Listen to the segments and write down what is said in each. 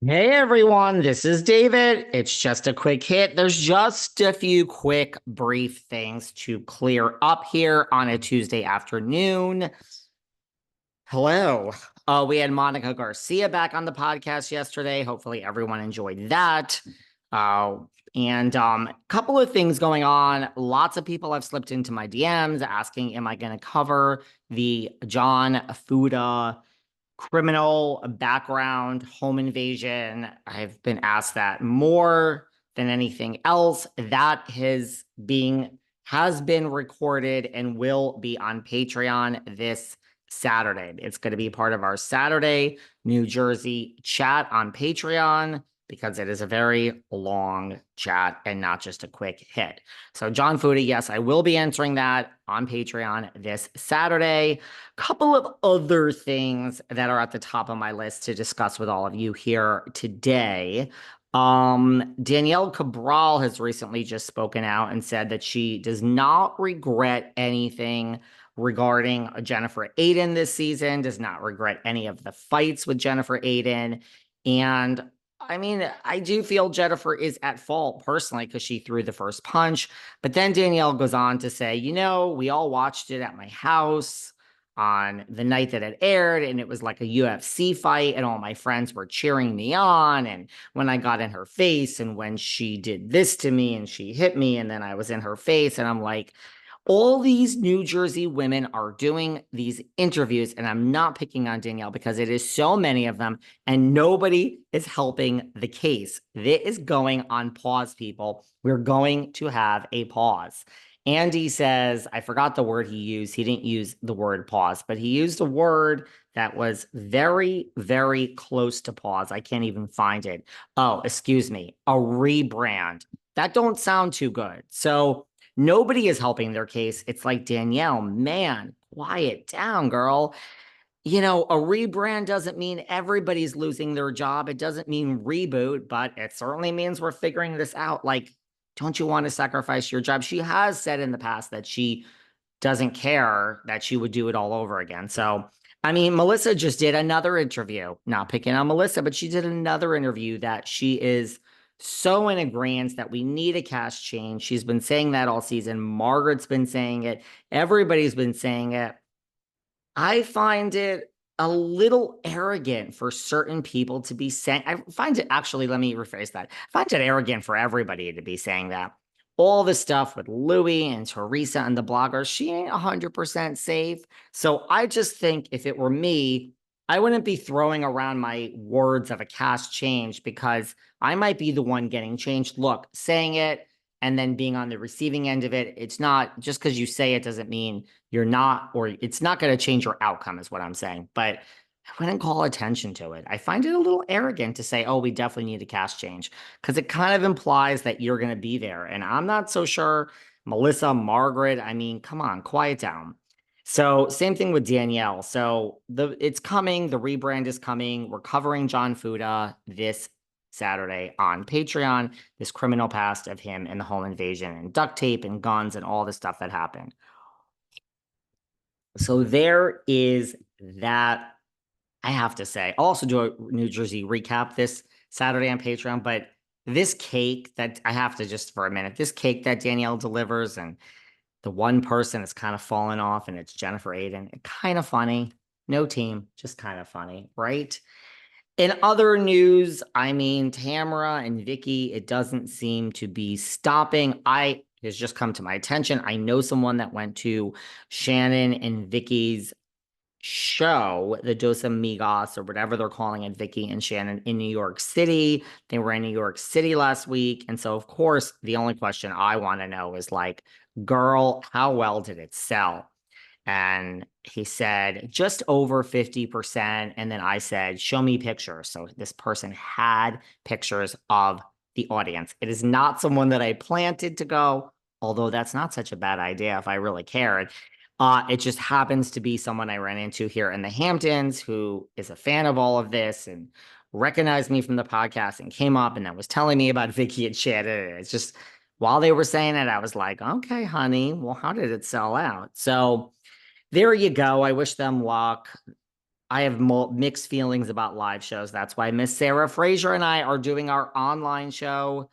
Hey everyone, this is David. It's just a quick hit. There's just a few quick, brief things to clear up here on a Tuesday afternoon. Hello. We had Monica Garcia back on the podcast yesterday. Hopefully everyone enjoyed that. Uh, and a couple of things going on. Lots of people have slipped into my DMs asking, am I going to cover the John Fuda criminal background, home invasion? I've been asked that more than anything else. That has been recorded and will be on Patreon this Saturday. It's going to be part of our Saturday New Jersey chat on Patreon because it is a very long chat and not just a quick hit. So John Fuda, yes, I will be answering that on Patreon this Saturday. Couple of other things that are at the top of my list to discuss with all of you here today. Danielle Cabral has recently just spoken out and said that she does not regret anything regarding Jennifer Aydin this season, does not regret any of the fights with Jennifer Aydin. And I mean, I do feel Jennifer is at fault personally because she threw the first punch. But then Danielle goes on to say, we all watched it at my house on the night that it aired, and it was like a UFC fight, and all my friends were cheering me on. And when I got in her face, and when she did this to me, and she hit me, and then I was in her face, and I'm like, all these New Jersey women are doing these interviews, and I'm not picking on Danielle because it is so many of them, and nobody is helping the case. It is going on pause, people. We're going to have a pause. Andy says, I forgot the word he used. He didn't use the word pause, but he used a word that was very, very close to pause. I can't even find it. Oh, excuse me, a rebrand. That don't sound too good. So nobody is helping their case. It's like, Danielle, man, quiet down, girl. A rebrand doesn't mean everybody's losing their job. It doesn't mean reboot, but it certainly means we're figuring this out. Like, don't you want to sacrifice your job? She has said in the past that she doesn't care, that she would do it all over again. So, I mean, Melissa just did another interview, not picking on Melissa, but she did another interview that she is so in agreement that we need a cash change. She's been saying that all season. Margaret's been saying it. Everybody's been saying it. I find it a little arrogant for certain people to be saying, I find it actually, let me rephrase that. I find it arrogant for everybody to be saying that. All the stuff with Louie and Teresa and the bloggers, she ain't 100% safe. So I just think if it were me, I wouldn't be throwing around my words of a cast change because I might be the one getting changed. Look, saying it and then being on the receiving end of it, it's not just because you say it doesn't mean you're not, or it's not going to change your outcome, is what I'm saying. But I wouldn't call attention to it. I find it a little arrogant to say, oh, we definitely need a cast change, because it kind of implies that you're going to be there. And I'm not so sure. Melissa, Margaret, I mean, come on, quiet down. So same thing with Danielle. So it's coming. The rebrand is coming. We're covering John Fuda this Saturday on Patreon, this criminal past of him and the home invasion and duct tape and guns and all the stuff that happened. So there is that. I have to say, I'll also do a New Jersey recap this Saturday on Patreon, but this cake that I have to just for a minute, this cake that Danielle delivers, and the one person is kind of falling off, and it's Jennifer Aydin. Kind of funny. No team, just kind of funny, right? In other news, I mean, Tamra and Vicki, it doesn't seem to be stopping. Has just come to my attention. I know someone that went to Shannon and Vicki's show, the Dos Amigos or whatever they're calling it, Vicki and Shannon in New York City. They were in New York City last week. And so, of course, the only question I want to know is like, girl, how well did it sell? And he said, just over 50%. And then I said, show me pictures. So this person had pictures of the audience. It is not someone that I planted to go, although that's not such a bad idea if I really cared. It just happens to be someone I ran into here in the Hamptons who is a fan of all of this and recognized me from the podcast and came up and then was telling me about Vicki and Shannon. It's just, while they were saying it, I was like, okay, honey, well, how did it sell out? So there you go. I wish them luck. I have mixed feelings about live shows. That's why Miss Sarah Fraser and I are doing our online show.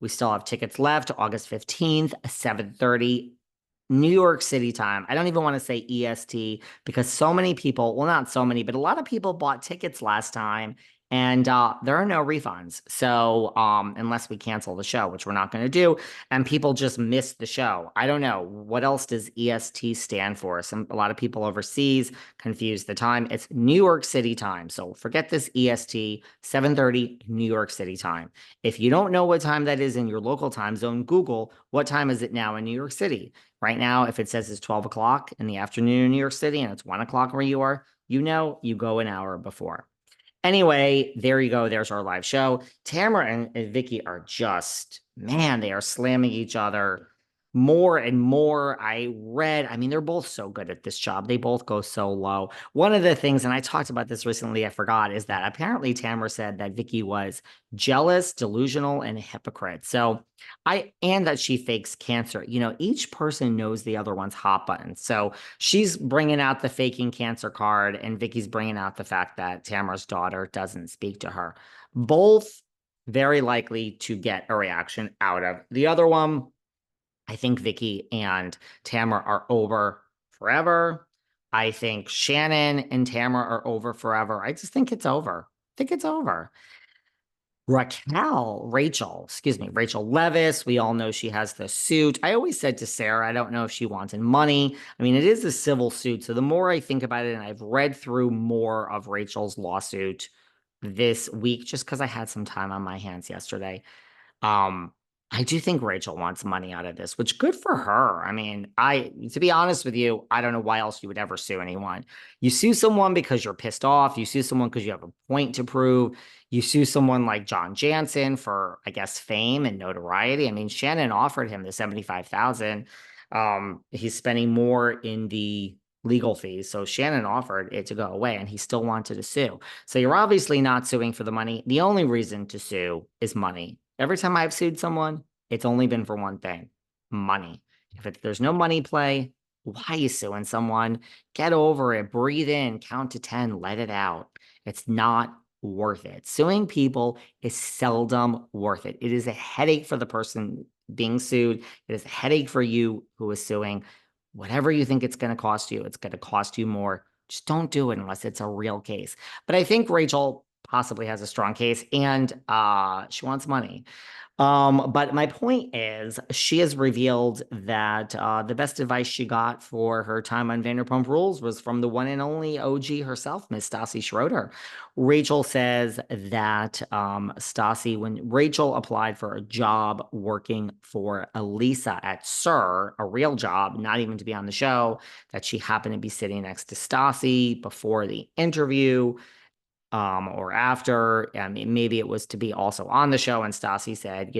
We still have tickets left, August 15th, 7:30 New York City time. I don't even want to say EST because so many people, well, not so many, but a lot of people bought tickets last time and there are no refunds. So unless we cancel the show, which we're not going to do, and people just missed the show. I don't know. What else does EST stand for? A lot of people overseas confuse the time. It's New York City time. So forget this EST, 7:30 New York City time. If you don't know what time that is in your local time zone, Google what time is it now in New York City. Right now, if it says it's 12 o'clock in the afternoon in New York City and it's 1 o'clock where you are, you go an hour before. Anyway, there you go. There's our live show. Tamra and Vicki are just, man, they are slamming each other more and more. I mean, they're both so good at this job. They both go so low. One of the things, and I talked about this recently, I forgot, is that apparently Tamra said that Vicki was jealous, delusional, and a hypocrite. And that she fakes cancer. You know, each person knows the other one's hot button. So she's bringing out the faking cancer card, and Vicki's bringing out the fact that Tamara's daughter doesn't speak to her. Both very likely to get a reaction out of the other one. I think Vicki and Tamara are over forever. I think Shannon and Tamara are over forever. I just think it's over. I think it's over. Rachel Leviss. We all know she has the suit. I always said to Sarah, I don't know if she wanted money. I mean, it is a civil suit. So the more I think about it, and I've read through more of Rachel's lawsuit this week, just because I had some time on my hands yesterday, um, I do think Rachel wants money out of this, which good for her. I mean, to be honest with you, I don't know why else you would ever sue anyone. You sue someone because you're pissed off. You sue someone because you have a point to prove. You sue someone like John Jansen for, I guess, fame and notoriety. I mean, Shannon offered him the 75,000. He's spending more in the legal fees. So Shannon offered it to go away and he still wanted to sue. So you're obviously not suing for the money. The only reason to sue is money. Every time I've sued someone, it's only been for one thing: money. If there's no money play, why are you suing someone? Get over it, breathe in, count to 10, let it out. It's not worth it. Suing people is seldom worth it. It is a headache for the person being sued. It is a headache for you who is suing. Whatever you think it's going to cost you, it's going to cost you more. Just don't do it unless it's a real case. But I think Rachel possibly has a strong case and she wants money. But my point is, she has revealed that the best advice she got for her time on Vanderpump Rules was from the one and only OG herself, Miss Stassi Schroeder. Rachel says that Stassi, when Rachel applied for a job working for Elisa at SUR, a real job, not even to be on the show, that she happened to be sitting next to Stassi before the interview. Or after, I mean, maybe it was to be also on the show. And Stassi said,